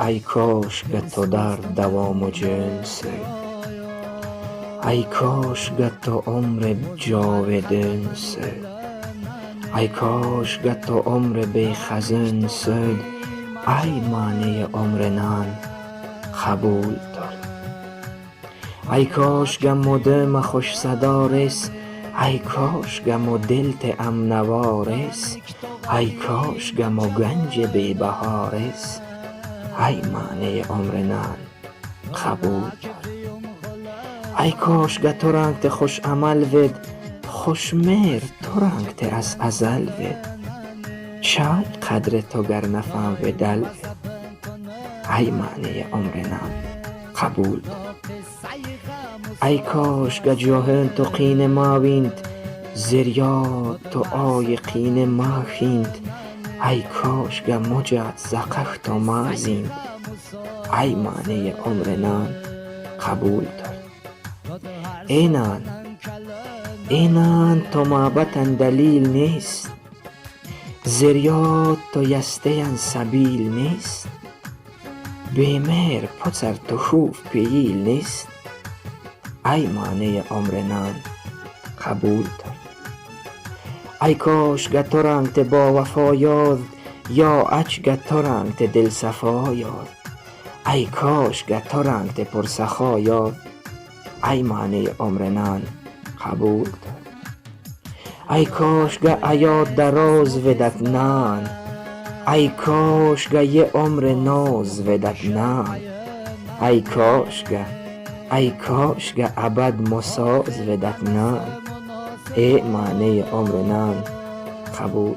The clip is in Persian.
ای کاش که تو در دوام و جنس، ای کاش که تو عمر جاودان سد، ای کاش که تو عمر بی خزان سد، ای معنی عمر نان قبول دار. ای کاش که مدام خوش صدا رس، ای کاش که مو دلت ام نوارس، ای کاش که مو گنج بی بهارس، ای معنی عمر نان قبول دار. ای کاش که تو رنگت خوش عمل ود، خوش مهر تو رنگت از ازل ود، چای قدر تو گر نفهم و دل ود، ای معنی عمر نان قبول دار. ای کاش که جاهل تو قین ما ویند، زریاد تو آی قین ما خیند، ای کاش که مجد زقف تو ما زیند، ای معنی عمر نان قبول دار. اینان تو محبتن دلیل نیست، زریاد تو یستین سبیل نیست، بی مهر پسر تو خوف پیل نیست، ای معنی عمر نان قبول دار. ای کاش که تو رنگت با وفا یاد، یا اچ که تو رنگت دل صفا یاد، ای کاش که تو رنگت پر سخا یاد، ای معنی عمر نان قبول دار. ای کاش که ایاد دراز ودت نان، ای کاش که یه عمر ناز ودت نان، ای کاش که ابد مساز ودت نان، ای معنی عمر نان قبول.